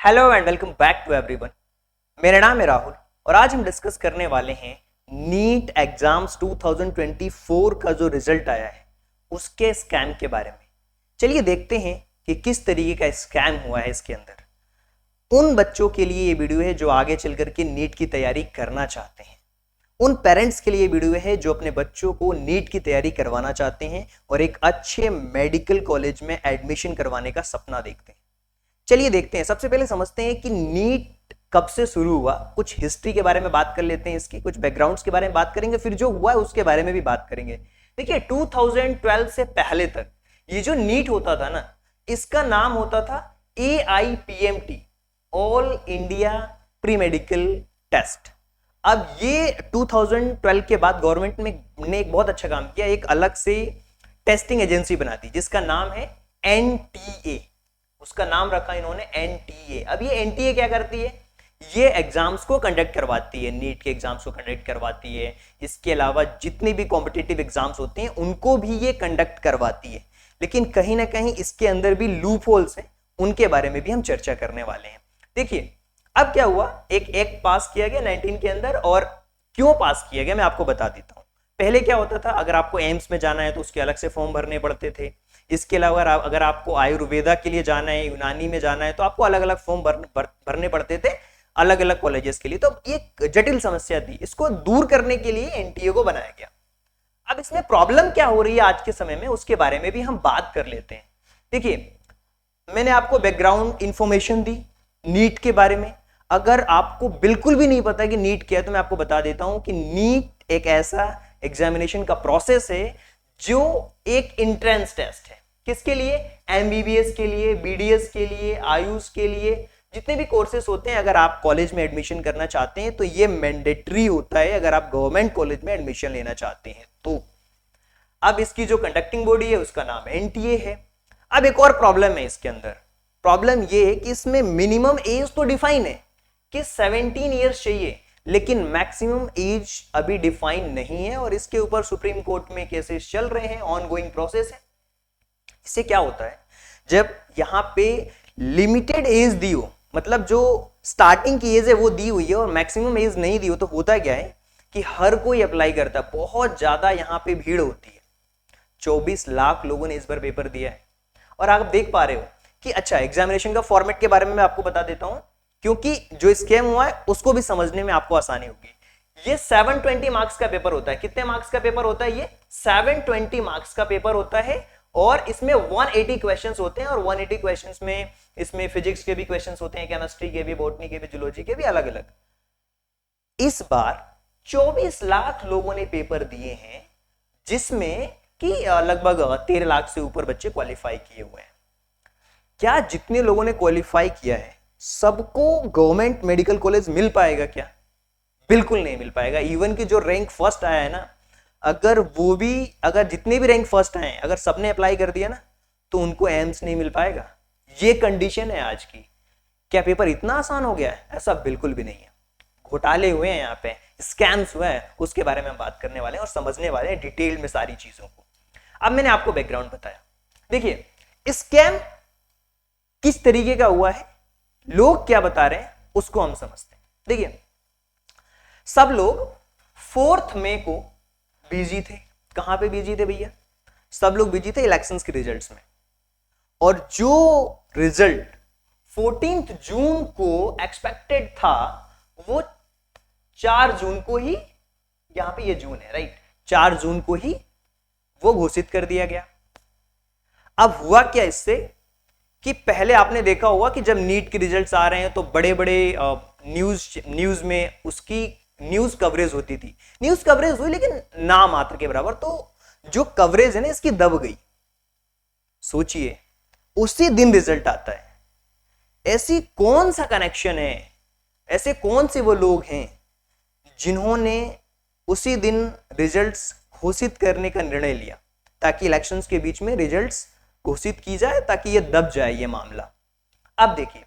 Hello and welcome back to everyone. मेरा नाम है राहुल और आज हम डिस्कस करने वाले हैं नीट एग्जाम्स 2024 का जो रिजल्ट आया है उसके स्कैम के बारे में। चलिए देखते हैं कि किस तरीके का स्कैम हुआ है इसके अंदर। उन बच्चों के लिए ये वीडियो है जो आगे चल करके नीट की तैयारी करना चाहते हैं। उन पेरेंट्स के लिए वीडियो है जो अपने बच्चों को नीट की तैयारी करवाना चाहते हैं और एक अच्छे मेडिकल कॉलेज में एडमिशन करवाने का सपना देखते हैं। चलिए देखते हैं। सबसे पहले समझते हैं कि नीट कब से शुरू हुआ, कुछ हिस्ट्री के बारे में बात कर लेते हैं, इसकी कुछ बैकग्राउंड्स के बारे में बात करेंगे, फिर जो हुआ है उसके बारे में भी बात करेंगे। देखिए 2012 से पहले तक ये जो नीट होता था ना, इसका नाम होता था AIPMT, all India pre medical test. अब ये 2012 के बाद गवर्नमेंट ने एक बहुत अच्छा काम किया, एक अलग से टेस्टिंग एजेंसी बना दी जिसका नाम है NTA। उसका नाम रखा इन्होंने NTA। अब ये NTA क्या करती है? ये एग्जाम्स को कंडक्ट करवाती है, नीट के एग्जाम्स को कंडक्ट करवाती है। इसके अलावा जितने भी कॉम्पिटिटिव एग्जाम्स होते हैं उनको भी ये कंडक्ट करवाती है। लेकिन कहीं ना कहीं इसके अंदर भी लूप होल्स हैं, उनके बारे में भी हम चर्चा करने वाले हैं। देखिए अब क्या हुआ, एक एक्ट पास किया गया 19 के अंदर, और क्यों पास किया गया मैं आपको बता देता हूं। पहले क्या होता था, अगर आपको एम्स में जाना है तो उसके अलग से फॉर्म भरने पड़ते थे। इसके अलावा अगर आपको आयुर्वेदा के लिए जाना है, यूनानी में जाना है, तो आपको अलग अलग फॉर्म भरने पड़ते थे अलग अलग कॉलेजेस के लिए। तो ये जटिल समस्या थी, इसको दूर करने के लिए एनटीए को बनाया गया। अब इसमें प्रॉब्लम क्या हो रही है आज के समय में, उसके बारे में भी हम बात कर लेते हैं। देखिए मैंने आपको बैकग्राउंड इंफॉर्मेशन दी नीट के बारे में। अगर आपको बिल्कुल भी नहीं पता कि नीट क्या है तो मैं आपको बता देता हूं कि नीट एक ऐसा एग्जामिनेशन का प्रोसेस है जो एक एंट्रेंस टेस्ट है। किसके लिए? एमबीबीएस के लिए, बीडीएस के लिए, आयुष के लिए, जितने भी कोर्सेस होते हैं। अगर आप कॉलेज में एडमिशन करना चाहते हैं तो ये मैंडेटरी होता है अगर आप गवर्नमेंट कॉलेज में एडमिशन लेना चाहते हैं तो। अब इसकी जो कंडक्टिंग बॉडी है उसका नाम एनटीए है। अब एक और प्रॉब्लम है इसके अंदर। प्रॉब्लम ये है कि इसमें मिनिमम एज तो डिफाइन है कि 17 ईयर्स चाहिए, लेकिन मैक्सिमम एज अभी डिफाइन नहीं है और इसके ऊपर सुप्रीम कोर्ट में केसेस चल रहे हैं, ऑनगोइंग प्रोसेस है। इससे क्या होता है, जब यहां पे लिमिटेड एज दी हो, मतलब जो स्टार्टिंग की एज है वो दी हुई है और मैक्सिमम एज नहीं दी हो, तो होता क्या है कि हर कोई अप्लाई करता है, बहुत ज्यादा यहां पे भीड़ होती है। 24 लाख लोगों ने इस बार पेपर दिया है। और आप देख पा रहे हो कि अच्छा, एग्जामिनेशन का फॉर्मेट के बारे में मैं आपको बता देता हूं क्योंकि जो स्कैम हुआ है उसको भी समझने में आपको आसानी होगी। ये 720 मार्क्स का पेपर होता है। कितने मार्क्स का पेपर होता है? ये 720 मार्क्स का पेपर होता है और इसमें 180 क्वेश्चंस होते हैं। और 180 क्वेश्चंस में इसमें फिजिक्स के भी क्वेश्चंस होते हैं, केमिस्ट्री के भी, बॉटनी के भी, जूलॉजी के भी, अलग अलग। इस बार 24 लाख लोगों ने पेपर दिए हैं, जिसमें कि लगभग 13 लाख से ऊपर बच्चे क्वालिफाई किए हुए हैं। क्या जितने लोगों ने क्वालिफाई किया है सबको गवर्नमेंट मेडिकल कॉलेज मिल पाएगा क्या? बिल्कुल नहीं मिल पाएगा। इवन कि जो रैंक फर्स्ट आया है ना, अगर जितने भी रैंक फर्स्ट आए अगर सबने अप्लाई कर दिया ना तो उनको एम्स नहीं मिल पाएगा। ये कंडीशन है आज की। क्या पेपर इतना आसान हो गया है? ऐसा बिल्कुल भी नहीं है। घोटाले हुए हैं, यहाँ पे स्कैम्स हुए हैं, उसके बारे में हम बात करने वाले हैं और समझने वाले हैं डिटेल में सारी चीजों को। अब मैंने आपको बैकग्राउंड बताया। देखिए स्कैम किस तरीके का हुआ है, लोग क्या बता रहे हैं, उसको हम समझते हैं। देखिए सब लोग 4 मई को बिजी थे। कहां पे बिजी थे भैया? सब लोग बिजी थे इलेक्शंस के रिजल्ट्स में। और जो रिजल्ट 14 जून को एक्सपेक्टेड था वो 4 जून को ही, यहां पे ये जून है राइट, 4 जून को ही वो घोषित कर दिया गया। अब हुआ क्या इससे कि पहले आपने देखा होगा कि जब नीट के रिजल्ट्स आ रहे हैं तो बड़े बड़े न्यूज में उसकी न्यूज कवरेज होती थी। न्यूज कवरेज हुई लेकिन नाम मात्र के बराबर। तो जो कवरेज है ना इसकी दब गई। सोचिए उसी दिन रिजल्ट आता है। ऐसी कौन सा कनेक्शन है, ऐसे कौन से वो लोग हैं जिन्होंने उसी दिन रिजल्ट्स घोषित करने का निर्णय लिया ताकि इलेक्शंस के बीच में रिजल्ट्स घोषित की जाए, ताकि ये दब जाए ये मामला। अब देखिए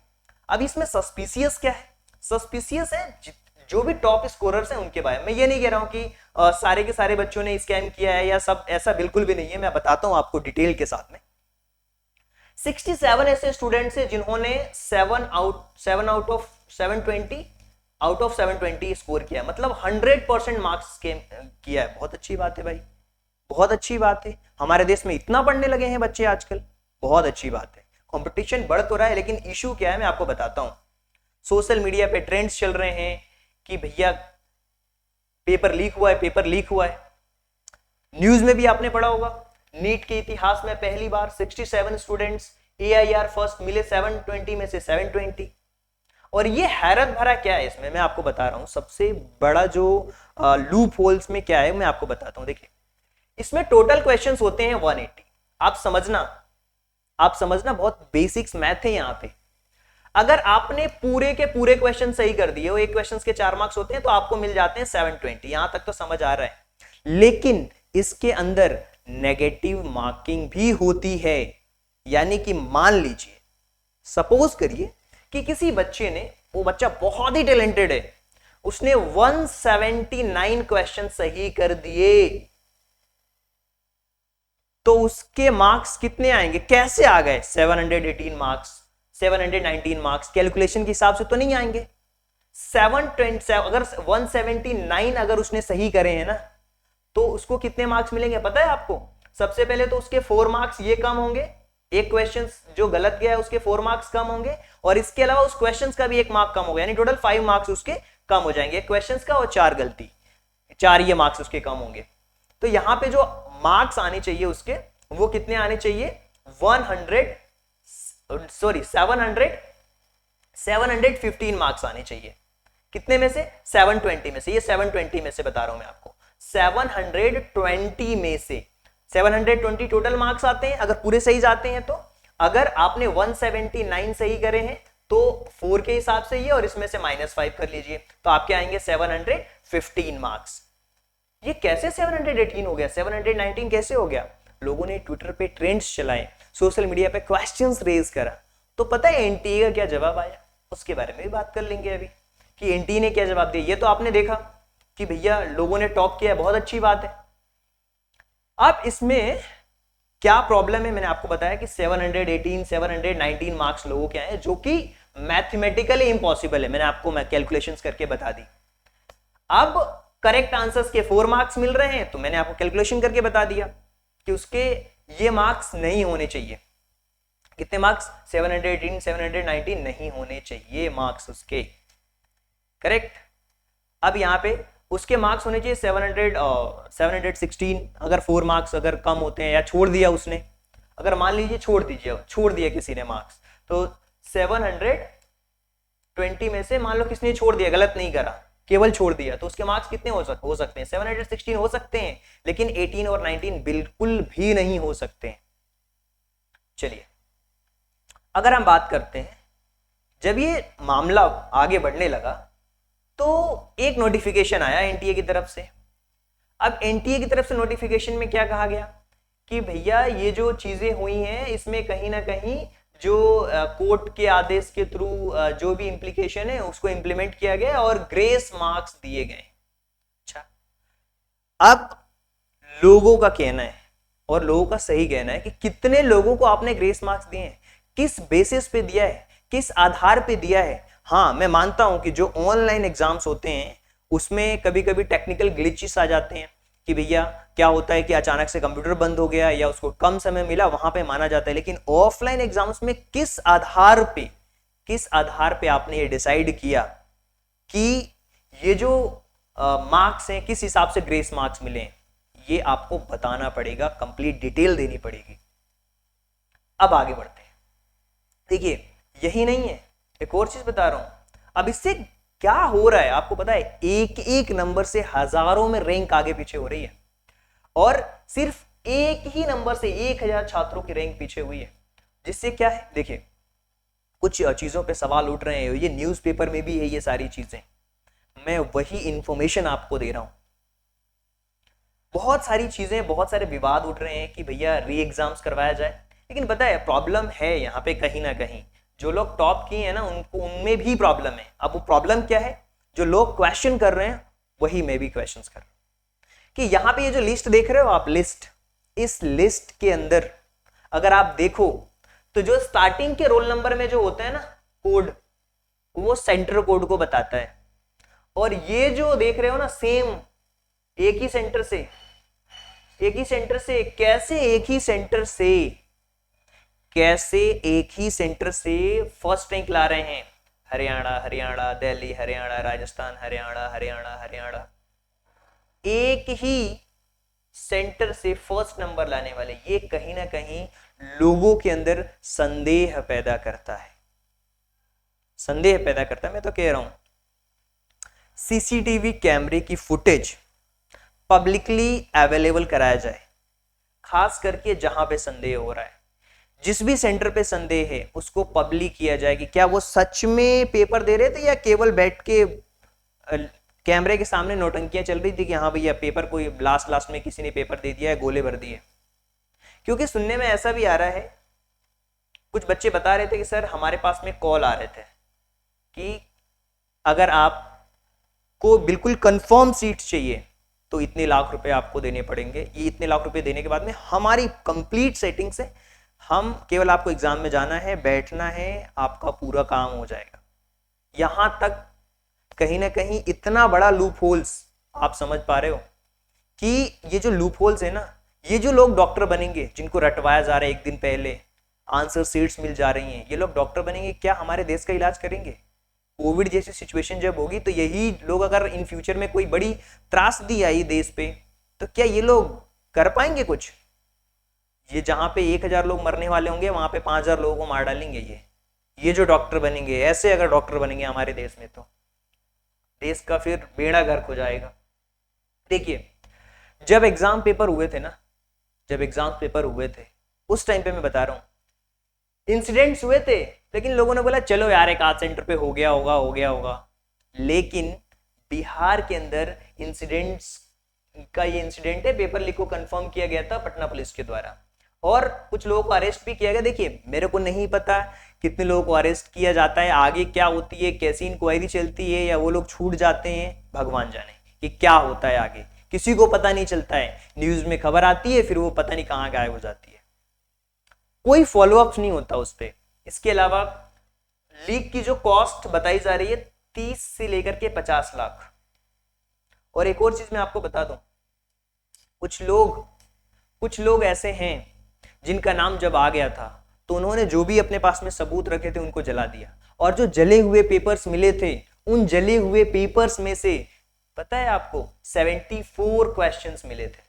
अब इसमें सस्पिशियस क्या है? सस्पिशियस है जो भी टॉप स्कोरर्स हैं उनके बारे में। मैं ये नहीं कह रहा हूं कि सारे के सारे बच्चों ने स्कैम किया है या सब, ऐसा बिल्कुल भी नहीं है। मैं बताता हूं आपको डिटेल के साथ में। 67 ऐसे स्टूडेंट्स हैं जिन्होंने 7 आउट ऑफ 720 स्कोर किया, मतलब 100% मार्क्स किया है। बहुत अच्छी बात है भाई, बहुत अच्छी बात है। हमारे देश में इतना पढ़ने लगे हैं बच्चे आजकल, बहुत अच्छी बात है। कंपटीशन बढ़ तो रहा है, लेकिन इशू क्या है मैं आपको बताता हूं। सोशल मीडिया पे ट्रेंड्स चल रहे हैं कि भैया पेपर लीक हुआ है, पेपर लीक हुआ है। न्यूज में भी आपने पढ़ा होगा, नीट के इतिहास में पहली बार 67 स्टूडेंट्स AIR फर्स्ट मिले 720 में से 720। और ये हैरत भरा क्या है इसमें, मैं आपको बता रहा हूं। सबसे बड़ा जो लूप होल्स में क्या है मैं आपको बताता हूं। देखिए, इसमें टोटल क्वेश्चंस होते हैं 180। आप समझना बहुत बेसिक्स मैथ है यहां पे। अगर आपने पूरे के पूरे क्वेश्चन सही कर दिए, वो एक क्वेश्चन के 4 मार्क्स होते हैं, तो आपको मिल जाते हैं 720। यहां तक तो समझ आ रहा है। लेकिन इसके अंदर नेगेटिव मार्किंग भी होती है। यानी कि मान लीजिए, सपोज करिए कि किसी बच्चे ने, वो बच्चा बहुत ही टैलेंटेड है, उसने 179 क्वेश्चन सही कर दिए, तो उसके मार्क्स कितने आएंगे, कैसे आ गए 718 मार्क्स, 719 मार्क्स? कैलकुलेशन के हिसाब से तो नहीं आएंगे। 727 अगर 179 अगर उसने सही करे हैं ना, तो उसको कितने मार्क्स मिलेंगे पता है आपको? सबसे पहले तो उसके 4 मार्क्स ये कम होंगे, एक क्वेश्चन जो गलत गया है उसके 4 मार्क्स कम होंगे, और इसके अलावा उस क्वेश्चन का भी 1 मार्क कम होगा, यानी टोटल 5 मार्क्स उसके कम हो जाएंगे, एक क्वेश्चन का और 4 गलती, 4 ये मार्क्स उसके कम होंगे। तो यहां पे जो मार्क्स आने चाहिए उसके, वो कितने आने चाहिए? 715 मार्क्स आने चाहिए। कितने में से? 720 में से। ये 720 में से बता रहा हूं मैं आपको, 720 में से 720 टोटल मार्क्स आते हैं अगर पूरे सही जाते हैं तो। अगर आपने 179 सही करे हैं तो 4 के हिसाब से ये, और इसमें से -5 कर लीजिए, तो आपके आएंगे 715 मार्क्स। ये कैसे 718 हो गया, 719 कैसे हो गया? लोगों ने ट्विटर पे ट्रेंड्स चलाए, सोशल मीडिया पे क्वेश्चंस रेज करा, तो पता है एनटीए का क्या जवाब आया? उसके बारे में भी बात कर लेंगे अभी कि एनटीए ने क्या जवाब दिया। ये तो आपने देखा कि भैया लोगों ने टॉप किया, बहुत अच्छी बात है। अब इसमें क्या प्रॉब्लम है, मैंने आपको बताया कि 718 719 मार्क्स लोगों के आए, जो कि मैथमेटिकली इंपॉसिबल है। मैंने आपको कैलकुलेशंस करके बता दी। अब करेक्ट आंसर्स के 4 मार्क्स मिल रहे हैं, तो मैंने आपको कैलकुलेशन करके बता दिया कि उसके ये मार्क्स नहीं होने चाहिए। कितने मार्क्स? 718 719 नहीं होने चाहिए मार्क्स उसके, करेक्ट। अब यहां पे उसके मार्क्स होने चाहिए 716। अगर 4 मार्क्स अगर कम होते हैं या छोड़ दिया उसने, अगर मान लीजिए छोड़ दिया किसी ने मार्क्स, तो 720 में से मान लो किसने छोड़ दिया, गलत नहीं करा, केवल छोड़ दिया, तो उसके मार्क्स कितने हो सकते हैं? 716 हो सकते हैं, लेकिन 18 और 19 बिल्कुल भी नहीं हो सकते। चलिए, अगर हम बात करते हैं, जब ये मामला आगे बढ़ने लगा तो एक नोटिफिकेशन आया एनटीए की तरफ से। अब एनटीए की तरफ से नोटिफिकेशन में क्या कहा गया कि भैया ये जो चीजें हुई हैं, इसमें कहीं ना कहीं जो कोर्ट के आदेश के थ्रू जो भी इंप्लीकेशन है उसको इंप्लीमेंट किया गया और ग्रेस मार्क्स दिए गए। अच्छा, अब लोगों का कहना है और लोगों का सही कहना है कि कितने लोगों को आपने ग्रेस मार्क्स दिए हैं, किस बेसिस पे दिया है, किस आधार पे दिया है। हाँ, मैं मानता हूं कि जो ऑनलाइन एग्जाम्स होते हैं उसमें कभी कभी टेक्निकल ग्लिचेस आ जाते हैं कि भैया क्या होता है कि अचानक से कंप्यूटर बंद हो गया या उसको कम समय मिला, वहां पे माना जाता है। लेकिन ऑफलाइन एग्जाम्स में किस आधार पे आपने ये डिसाइड किया कि ये जो मार्क्स हैं किस हिसाब से ग्रेस मार्क्स मिले, ये आपको बताना पड़ेगा, कंप्लीट डिटेल देनी पड़ेगी। अब आगे बढ़ते हैं। देखिए, यही नहीं है, एक और चीज बता रहा हूं। अब इससे क्या हो रहा है आपको पता है? एक एक नंबर से हजारों में रैंक आगे पीछे हो रही है, और सिर्फ एक ही नंबर से 1000 छात्रों की रैंक पीछे हुई है। जिससे क्या है, देखिए कुछ चीजों पे सवाल उठ रहे हैं, ये न्यूज़पेपर में भी है ये सारी चीजें, मैं वही इंफॉर्मेशन आपको दे रहा हूं। बहुत सारी चीजें, बहुत सारे विवाद उठ रहे हैं कि भैया री एग्जाम्स करवाया जाए, लेकिन पता है प्रॉब्लम है यहाँ पे कहीं ना कहीं, जो लोग टॉप किए हैं ना उनको, उनमें भी प्रॉब्लम है। अब वो प्रॉब्लम क्या है? जो लोग क्वेश्चन कर रहे हैं वही मैं भी क्वेश्चंस कर रहा हूं। कि यहाँ पे ये जो लिस्ट देख रहे हो आप, लिस्ट, इस लिस्ट के अंदर अगर आप देखो तो जो स्टार्टिंग के रोल नंबर में जो होता है ना कोड, वो सेंटर कोड को बताता है। और ये जो देख रहे हो ना सेम एक ही सेंटर से फर्स्ट रैंक ला रहे हैं। हरियाणा दिल्ली, हरियाणा राजस्थान, हरियाणा, एक ही सेंटर से फर्स्ट नंबर लाने वाले, ये कहीं ना कहीं लोगों के अंदर संदेह पैदा करता है। मैं तो कह रहा हूं सीसीटीवी कैमरे की फुटेज पब्लिकली अवेलेबल कराया जाए, खास करके जहां पे संदेह हो रहा है। जिस भी सेंटर पे संदेह है उसको पब्लिक किया जाए कि क्या वो सच में पेपर दे रहे थे या केवल बैठ के कैमरे के सामने नौटंकियां चल रही थी कि हाँ भैया पेपर कोई लास्ट में किसी ने पेपर दे दिया है, गोले भर दिए। क्योंकि सुनने में ऐसा भी आ रहा है, कुछ बच्चे बता रहे थे कि सर हमारे पास में कॉल आ रहे थे कि अगर आपको बिल्कुल कंफर्म सीट चाहिए तो इतने लाख रुपए आपको देने पड़ेंगे। ये इतने लाख रुपए देने के बाद में हमारी कंप्लीट सेटिंग से हम केवल आपको एग्जाम में जाना है, बैठना है, आपका पूरा काम हो जाएगा। यहां तक कहीं ना कहीं इतना बड़ा लूप होल्स, आप समझ पा रहे हो कि ये जो लूप होल्स है ना, ये जो लोग डॉक्टर बनेंगे जिनको रटवाया जा रहा है, एक दिन पहले आंसर सीट्स मिल जा रही हैं, ये लोग डॉक्टर बनेंगे, क्या हमारे देश का इलाज करेंगे? कोविड जैसी सिचुएशन जब होगी तो यही लोग अगर इन फ्यूचर में कोई बड़ी त्रासदी आई देश पे, तो क्या ये लोग कर पाएंगे कुछ? ये जहां पे 1000 लोग मरने वाले होंगे वहां पे 5000 लोगों को मार डालेंगे। ये जो डॉक्टर बनेंगे, ऐसे अगर डॉक्टर बनेंगे हमारे देश में तो देश का फिर बेड़ा गर्क हो जाएगा। देखिए जब एग्जाम पेपर हुए थे उस टाइम पे मैं बता रहा हूं इंसिडेंट्स हुए थे, लेकिन लोगों ने बोला चलो यार एक आध सेंटर पे हो गया होगा। लेकिन बिहार के अंदर इंसिडेंट्स का ये इंसिडेंट है, पेपर लीक को कंफर्म किया गया था पटना पुलिस के द्वारा और कुछ लोगों को अरेस्ट भी किया गया। देखिए मेरे को नहीं पता कितने लोगों को अरेस्ट किया जाता है, आगे क्या होती है, कैसी इंक्वायरी चलती है, या वो लोग छूट जाते हैं, भगवान जाने कि क्या होता है आगे, किसी को पता नहीं चलता है। न्यूज में खबर आती है फिर वो पता नहीं कहां गायब हो जाती है, कोई फॉलोअप नहीं होता उस पर। इसके अलावा लीक की जो कॉस्ट बताई जा रही है 30 से लेकर के 50 लाख। और एक और चीज मैं आपको बता दूं, कुछ लोग ऐसे हैं जिनका नाम जब आ गया था तो उन्होंने जो भी अपने पास में सबूत रखे थे उनको जला दिया। और जो जले हुए पेपर्स मिले थे, उन जले हुए पेपर्स में से पता है आपको 74 क्वेश्चंस मिले थे,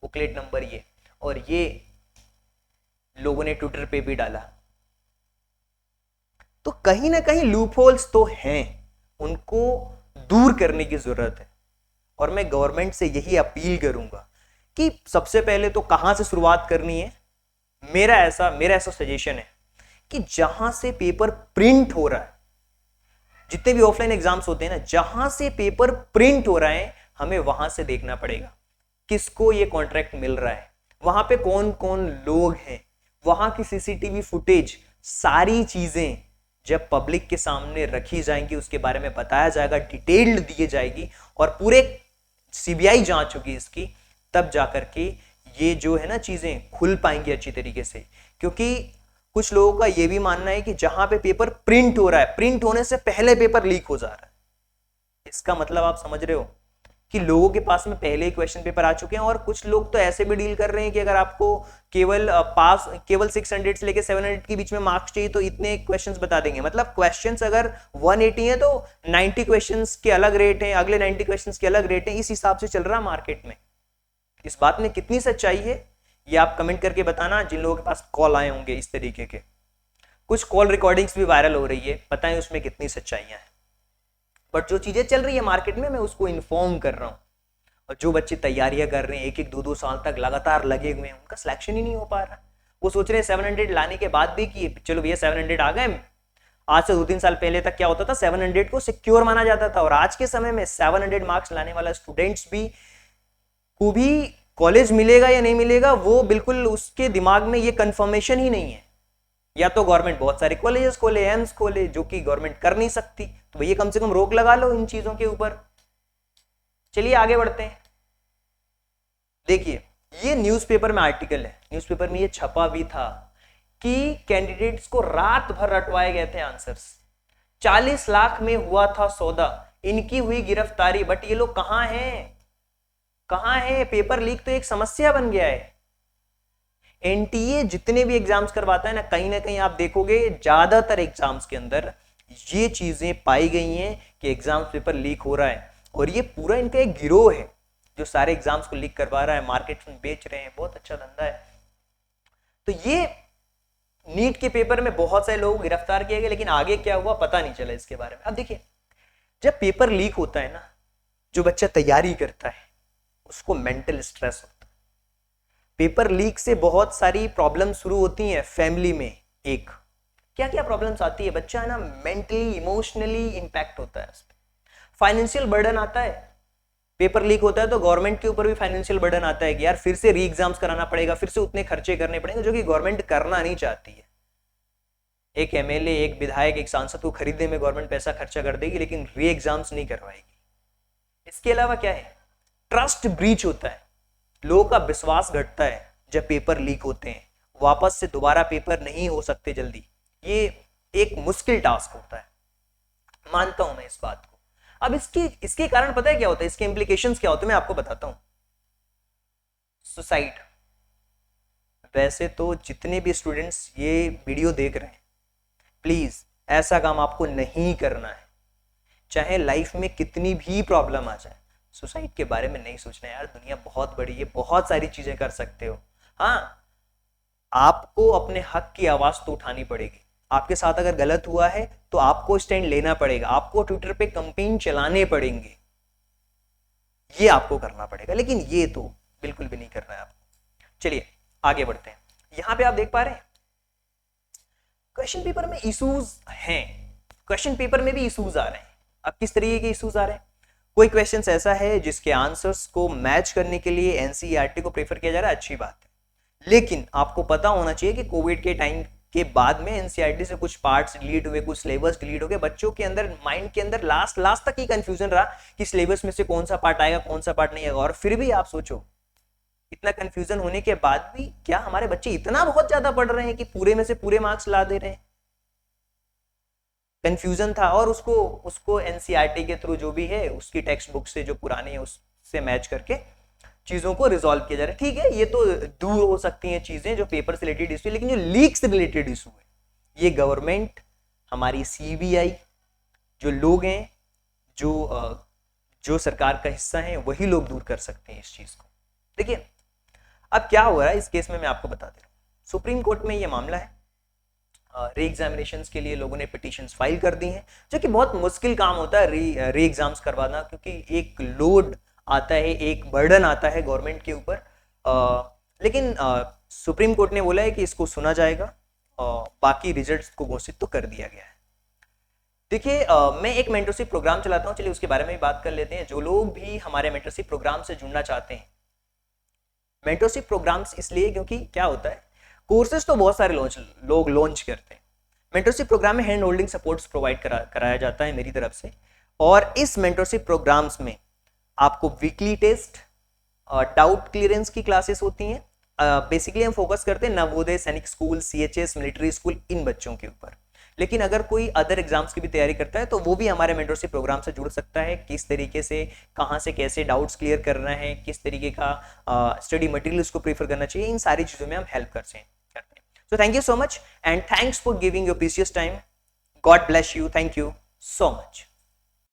बुकलेट नंबर ये, और ये लोगों ने ट्विटर पे भी डाला। तो कहीं ना कहीं लूपहोल्स तो हैं, उनको दूर करने की जरूरत है। और मैं गवर्नमेंट से यही अपील करूंगा कि सबसे पहले तो कहां से शुरुआत करनी है। मेरा ऐसा सजेशन है कि जहां से पेपर प्रिंट हो रहा है, जितने भी ऑफलाइन एग्जाम्स होते हैं ना, जहां से पेपर प्रिंट हो रहा है हमें वहां से देखना पड़ेगा किसको ये कॉन्ट्रैक्ट मिल रहा है, वहां पे कौन कौन लोग हैं, वहां की सीसीटीवी फुटेज, सारी चीजें जब पब्लिक के सामने रखी जाएंगी, उसके बारे में बताया जाएगा, डिटेल्ड दी जाएगी और पूरे सीबीआई जांच होगी इसकी, तब जाकर के ये जो है ना चीजें खुल पाएंगी अच्छी तरीके से। क्योंकि कुछ लोगों का ये भी मानना है कि जहां पे पेपर प्रिंट हो रहा है, प्रिंट होने से पहले पेपर लीक हो जा रहा है। इसका मतलब आप समझ रहे हो कि लोगों के पास में पहले ही क्वेश्चन पेपर आ चुके हैं। और कुछ लोग तो ऐसे भी डील कर रहे हैं कि अगर आपको केवल 600 से लेके 700 के बीच में मार्क्स चाहिए तो इतने क्वेश्चंस बता देंगे। मतलब क्वेश्चंस अगर 180 है तो 90 क्वेश्चंस के अलग रेट हैं, अगले 90 क्वेश्चंस के अलग रेट हैं। इस हिसाब से चल रहा है मार्केट में। इस बात में कितनी सच्चाई है ये आप कमेंट करके बताना, जिन लोगों के पास कॉल आए होंगे इस तरीके के। कुछ कॉल रिकॉर्डिंग्स भी वायरल हो रही है, पता है उसमें कितनी सच्चाइयां हैं। बट जो चीजें चल रही है मार्केट में मैं उसको इन्फॉर्म कर रहा हूं। और जो बच्चे तैयारियां कर रहे हैं 1-1, 2-2 साल तक लगातार लगे हुए हैं, उनका सिलेक्शन ही नहीं हो पा रहा। वो सोच रहे हैं 700 लाने के बाद भी कि चलो भैया 700 आ गए। आज से 2-3 साल पहले तक क्या होता था, 700 को सिक्योर माना जाता था। और आज के समय में 700 मार्क्स लाने वाला स्टूडेंट्स भी को भी कॉलेज मिलेगा या नहीं मिलेगा, वो बिल्कुल उसके दिमाग में ये कंफर्मेशन ही नहीं है। या तो गवर्नमेंट बहुत सारे कॉलेजेस खोले, एम्स खोले, जो कि गवर्नमेंट कर नहीं सकती, तो भैया कम से कम रोक लगा लो इन चीजों के ऊपर। चलिए आगे बढ़ते हैं। देखिए ये न्यूज़पेपर में आर्टिकल है, न्यूज़पेपर में ये छपा भी था कि कैंडिडेट्स को रात भर रटवाए गए थे आंसर्स। 40 लाख में हुआ था सौदा, इनकी हुई गिरफ्तारी, बट ये लोग कहां हैं, कहां है? पेपर लीक तो एक समस्या बन गया है। एनटीए जितने भी एग्जाम्स करवाता है ना कहीं आप देखोगे ज्यादातर एग्जाम्स के अंदर ये चीजें पाई गई हैं कि एग्जाम पेपर लीक हो रहा है, और ये पूरा इनका एक गिरोह है जो सारे एग्जाम्स को लीक करवा रहा है, मार्केट में बेच रहे हैं, बहुत अच्छा धंधा है। तो ये नीट के पेपर में बहुत सारे लोग गिरफ्तार किए गए, लेकिन आगे क्या हुआ पता नहीं चला इसके बारे में। अब देखिए, जब पेपर लीक होता है ना, जो बच्चा तैयारी करता है उसको मेंटल स्ट्रेस होता है। पेपर लीक से बहुत सारी प्रॉब्लम शुरू होती हैं फैमिली में। एक क्या क्या प्रॉब्लम्स आती है, बच्चा है ना मेंटली इमोशनली इंपैक्ट होता है, उस पर फाइनेंशियल बर्डन आता है। पेपर लीक होता है तो गवर्नमेंट के ऊपर भी फाइनेंशियल बर्डन आता है कि यार फिर से री एग्जाम्स कराना पड़ेगा, फिर से उतने खर्चे करने पड़ेंगे जो कि गवर्नमेंट करना नहीं चाहती है। एक एमएलए, एक विधायक, एक सांसद को खरीदने में गवर्नमेंट पैसा खर्चा कर देगी, लेकिन री एग्जाम्स नहीं करवाएगी। इसके अलावा क्या है, ट्रस्ट ब्रीच होता है, लोगों का विश्वास घटता है जब पेपर लीक होते हैं, वापस से दोबारा पेपर नहीं हो सकते जल्दी। ये एक मुश्किल टास्क होता है, मानता हूं मैं इस बात को। अब इसके कारण पता है क्या होता है, इसके इंप्लीकेशंस क्या होते हैं, मैं आपको बताता हूं। सुसाइड। वैसे तो जितने भी स्टूडेंट्स ये वीडियो देख रहे हैं, प्लीज ऐसा काम आपको नहीं करना है। चाहे लाइफ में कितनी भी प्रॉब्लम आ जाए, सुसाइड के बारे में नहीं सोचना है यार, दुनिया बहुत बड़ी है, बहुत सारी चीजें कर सकते हो। हाँ, आपको अपने हक की आवाज तो उठानी पड़ेगी। आपके साथ अगर गलत हुआ है तो आपको स्टैंड लेना पड़ेगा, आपको ट्विटर पे कैंपेन चलाने पड़ेंगे, ये आपको करना पड़ेगा, लेकिन ये तो बिल्कुल भी नहीं करना है आपको। चलिए आगे बढ़ते हैं। यहां पे आप देख पा रहे हैं क्वेश्चन पेपर में इश्यूज हैं, क्वेश्चन पेपर में भी इश्यूज आ रहे हैं। अब किस तरीके के इश्यूज आ रहे हैं, कोई क्वेश्चन ऐसा है जिसके आंसर्स को मैच करने के लिए एनसीईआरटी को प्रेफर किया जा रहा है, अच्छी बात है, लेकिन आपको पता होना चाहिए कि कोविड के टाइम के बाद में एनसीईआरटी से कुछ पार्ट्स डिलीट हुए, कुछ सिलेबस डिलीट हो गए, बच्चों के अंदर माइंड के अंदर लास्ट तक ही कंफ्यूजन रहा कि सिलेबस में से कौन सा पार्ट आएगा, कौन सा पार्ट नहीं आएगा। और फिर भी आप सोचो, इतना कंफ्यूजन होने के बाद भी क्या हमारे बच्चे इतना बहुत ज्यादा पढ़ रहे हैं कि पूरे में से पूरे मार्क्स ला दे रहे हैं? कंफ्यूजन था, और उसको एनसीईआरटी के थ्रू जो भी है उसकी टेक्स्ट बुक से जो पुरानी है उससे मैच करके चीजों को रिजॉल्व किया जा रहा है। ठीक है, ये तो दूर हो सकती हैं चीजें जो पेपर से रिलेटेड इशू है, लेकिन जो लीक से रिलेटेड इशू है, ये गवर्नमेंट, हमारी सीबीआई, जो लोग हैं, जो सरकार का हिस्सा है, वही लोग दूर कर सकते हैं इस चीज को। देखिए अब क्या हो रहा है इस केस में, मैं आपको बता दे रहा हूँ। सुप्रीम कोर्ट में ये मामला है, री एग्जामिनेशंस के लिए लोगों ने पिटीशंस फाइल कर दी हैं, जो कि बहुत मुश्किल काम होता है री एग्जाम्स करवाना, क्योंकि एक लोड आता है, एक बर्डन आता है गवर्नमेंट के ऊपर। लेकिन सुप्रीम कोर्ट ने बोला है कि इसको सुना जाएगा, बाकी रिजल्ट्स को घोषित तो कर दिया गया है। देखिए मैं एक मेंटरशिप प्रोग्राम चलाता हूँ, चलिए उसके बारे में भी बात कर लेते हैं। जो लोग भी हमारे मेंटरशिप प्रोग्राम से जुड़ना चाहते हैं, मेंटरशिप प्रोग्राम्स इसलिए क्योंकि क्या होता है, कोर्सेज तो बहुत सारे लोग लॉन्च करते हैं, मेंटरशिप प्रोग्राम में हैंड होल्डिंग सपोर्ट्स प्रोवाइड कराया जाता है मेरी तरफ से। और इस मेंटरशिप प्रोग्राम्स में आपको वीकली टेस्ट, डाउट क्लियरेंस की क्लासेस होती हैं। बेसिकली हम फोकस करते हैं नवोदय, सैनिक स्कूल, सीएचएस, मिलिट्री स्कूल, इन बच्चों के ऊपर। लेकिन अगर कोई अदर एग्जाम्स की भी तैयारी करता है तो वो भी हमारे मेंटरशिप प्रोग्राम से जुड़ सकता है। किस तरीके से, कहाँ से कैसे डाउट्स क्लियर करना है, किस तरीके का स्टडी मटेरियल उसको प्रीफर करना चाहिए, इन सारी चीज़ों में हम हेल्प करते हैं। So thank you so much and thanks for giving your precious time. God bless you, thank you so much.